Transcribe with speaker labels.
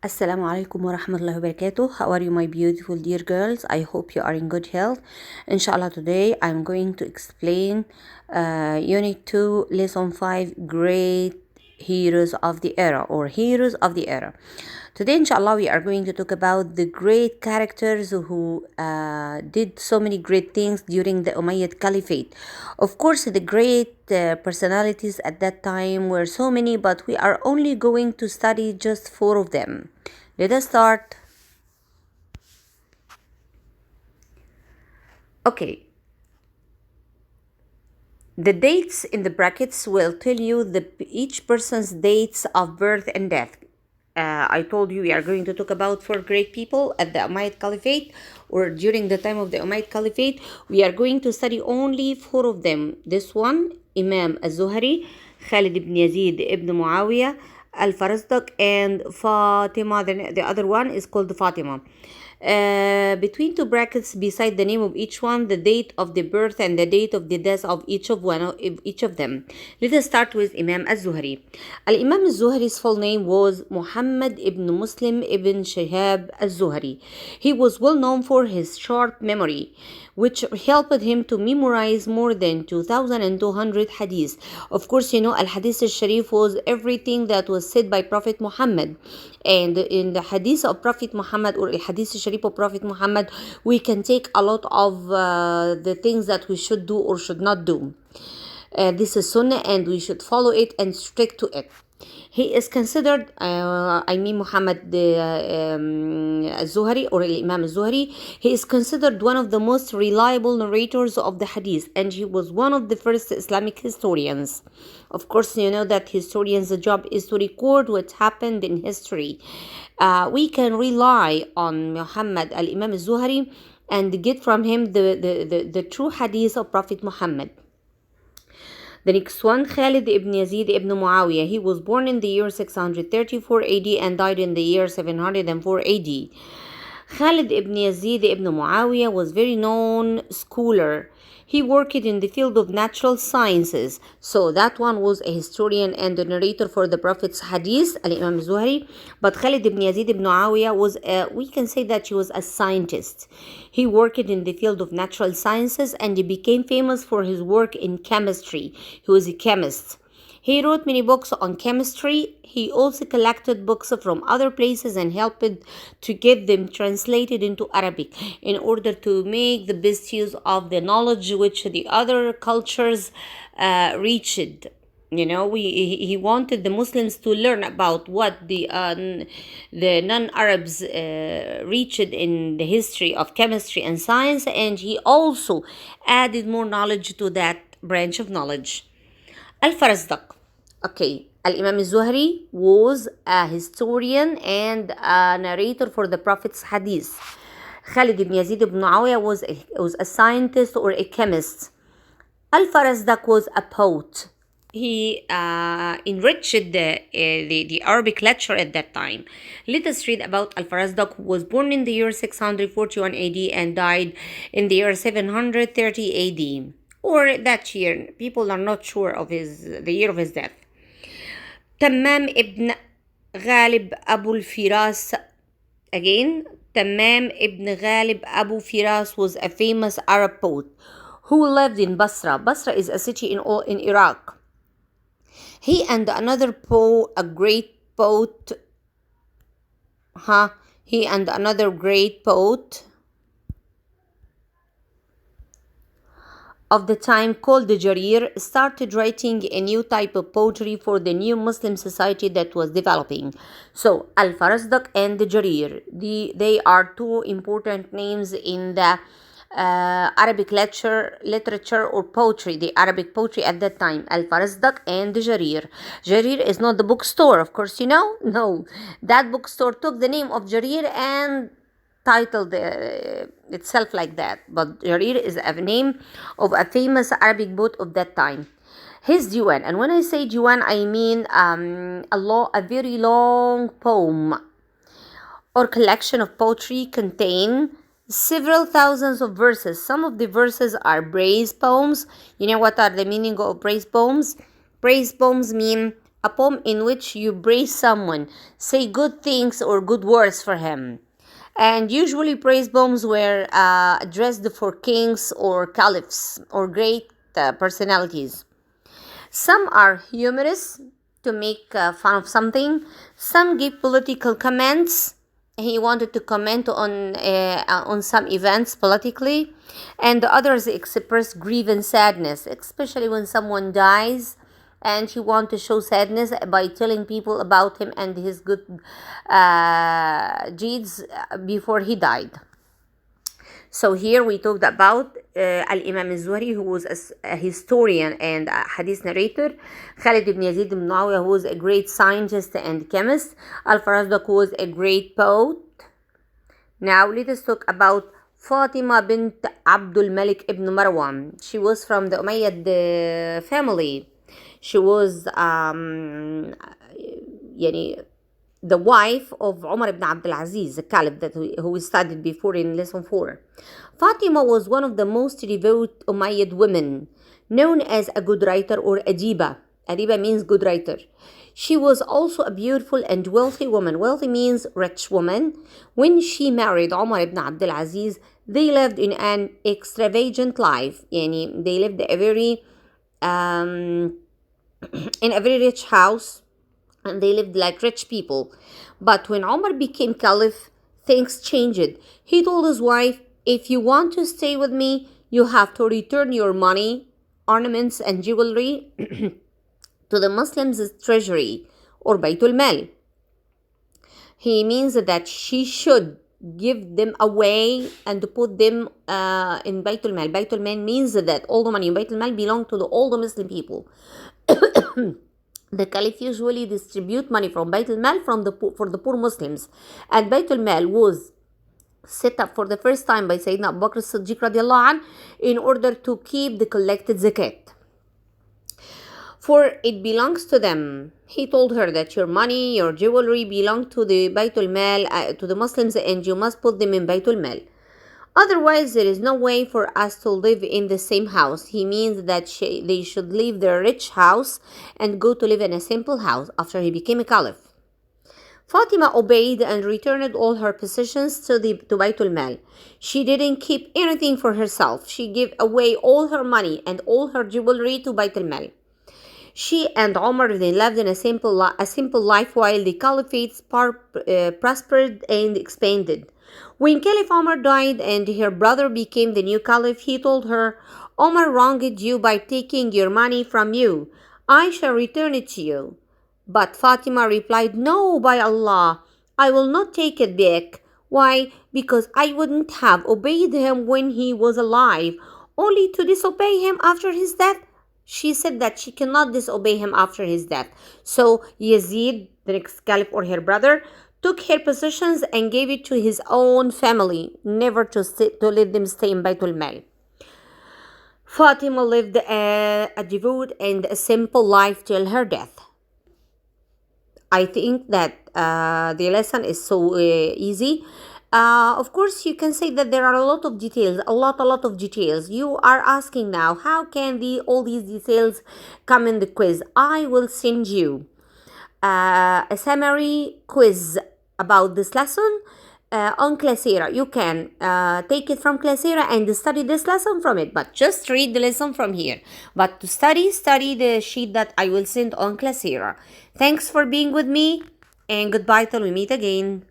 Speaker 1: Assalamu alaikum wa rahmatullahi wa barakatuh. How are you, my beautiful dear girls? I hope you are in good health. Inshallah, today I'm going to explain Unit 2, Lesson 5, Great Heroes of the Era or Heroes of the Era. Today, inshallah, we are going to talk about the great characters who did so many great things during the Umayyad Caliphate. Of course, the great personalities at that time were so many, but we are only going to study just 4 of them. Let us start. Okay. The dates in the brackets will tell you each person's dates of birth and death. I told you we are going to talk about 4 great people at the Umayyad Caliphate or during the time of the Umayyad Caliphate. We are going to study only 4 of them. This one, Imam al-Zuhri, Khalid ibn Yazid ibn Muawiyah, Al-Farasdak, and Fatima. The other one is called Fatima. Between 2 brackets beside the name of each one, the date of the birth and the date of the death of each of them. Let us start with Imam al-Zuhri. Al-Imam al-Zuhri's full name was Muhammad ibn Muslim ibn Shihab al-Zuhri. He was well known for his sharp memory, which helped him to memorize more than 2,200 hadith. Of course, you know, al-Hadith al-Sharif was everything that was said by Prophet Muhammad. And in the hadith of Prophet Muhammad or al-Hadith al-Sharif of Prophet Muhammad, we can take a lot of the things that we should do or should not do. This is Sunnah and we should follow it and stick to it. He is considered, Muhammad al-Zuhri or Imam al-Zuhri, he is considered one of the most reliable narrators of the hadith, and he was one of the first Islamic historians. Of course, you know that historians' job is to record what happened in history. We can rely on Muhammad al-Imam al-Zuhri and get from him the true hadith of Prophet Muhammad. The next one, Khalid ibn Yazid ibn Muawiyah. He was born in the year 634 AD and died in the year 704 AD. Khalid ibn Yazid ibn Muawiyah was a very known scholar. He worked in the field of natural sciences. So that one was a historian and a narrator for the Prophet's hadith, Al-Imam Zuhri. But Khalid ibn Yazid ibn Muawiyah was, we can say that he was a scientist. He worked in the field of natural sciences and he became famous for his work in chemistry. He was a chemist. He wrote many books on chemistry. He also collected books from other places and helped to get them translated into Arabic in order to make the best use of the knowledge which the other cultures reached. You know, he wanted the Muslims to learn about what the non-Arabs reached in the history of chemistry and science, and he also added more knowledge to that branch of knowledge. Al-Farasdak. Okay, Al-Imam al-Zuhri was a historian and a narrator for the Prophet's hadith. Khalid ibn Yazid ibn Muawiyah was a scientist or a chemist. Al-Farasdak was a poet. He enriched the Arabic literature at that time. Let us read about Al-Farasdak, who was born in the year 641 AD and died in the year 730 AD. Or that year. People are not sure of the year of his death. Tamam ibn Ghalib Abu al-Firas. Again, Tamam ibn Ghalib Abu Firas was a famous Arab poet who lived in Basra. Basra is a city in Iraq. He and another poet, a great poet, he and another great poet of the time called the Jarir started writing a new type of poetry for the new Muslim society that was developing. So Al-Farasdak and the Jarir, they are 2 important names in the Arabic literature or poetry, the Arabic poetry at that time. Al-Farasdak and the Jarir. Jarir is not the bookstore, of course, you know. No, that bookstore took the name of Jarir and titled itself like that, but Jarir is a name of a famous Arabic poet of that time. His diwan, and when I say diwan, I mean a very long poem or collection of poetry contain several thousands of verses. Some of the verses are praise poems. You know what are the meaning of praise poems? Praise poems mean a poem in which you praise someone, say good things or good words for him. And usually praise poems were addressed for kings or caliphs or great personalities. Some are humorous to make fun of something. Some give political comments. He wanted to comment on some events politically, and the others express grief and sadness, especially when someone dies, and he want to show sadness by telling people about him and his good deeds before he died. So here we talked about Al-Imam al-Zuhri, who was a historian and a hadith narrator. Khalid ibn Yazid ibn Muawiyah, who was a great scientist and chemist. Al-Farazdak, who was a great poet. Now let us talk about Fatima bint Abdul Malik ibn Marwan. She was from the Umayyad family. She was the wife of Umar ibn Abdul Aziz, the caliph that who we studied before in lesson 4. Fatima was one of the most devout Umayyad women, known as a good writer or adiba. Adiba means good writer. She was also a beautiful and wealthy woman. Wealthy means rich woman. When she married Umar ibn Abdul Aziz, they lived in an extravagant life. They lived in a very rich house, and they lived like rich people. But when Umar became caliph, things changed. He told his wife, if you want to stay with me, you have to return your money, ornaments, and jewelry to the Muslims' treasury or Baytul Mal. He means that she should give them away and put them in Baytul Mal. Baytul Mal means that all the money in Baytul Mal belong to all the Muslim people. The Caliph usually distribute money from Baytul Mal for the poor Muslims, and Baytul Mal was set up for the first time by Sayyidina Abu Bakr as-Siddiq radiallahu anh in order to keep the collected zakat. For it belongs to them. He told her that your money, your jewelry belong to the Baytul Mal, to the Muslims, and you must put them in Baytul Mal. Otherwise, there is no way for us to live in the same house. He means that they should leave their rich house and go to live in a simple house after he became a caliph. Fatima obeyed and returned all her possessions to Baytul Mal. She didn't keep anything for herself. She gave away all her money and all her jewelry to Baytul Mal. She and Omar then lived in a simple life while the caliphate prospered and expanded. When Caliph Omar died and her brother became the new caliph, he told her, Omar wronged you by taking your money from you. I shall return it to you. But Fatima replied, no, by Allah, I will not take it back. Why? Because I wouldn't have obeyed him when he was alive, only to disobey him after his death. She said that she cannot disobey him after his death. So Yazid, the next caliph or her brother, took her possessions and gave it to his own family, never to let them stay in Baytul Mal. Fatima lived a devout and a simple life till her death. I think that the lesson is so easy. Of course, you can say that there are a lot of details, a lot of details. You are asking now, how can all these details come in the quiz? I will send you a summary quiz about this lesson on Classera. You can take it from Classera and study this lesson from it, but just read the lesson from here. But to study the sheet that I will send on Classera. Thanks for being with me, and goodbye till we meet again.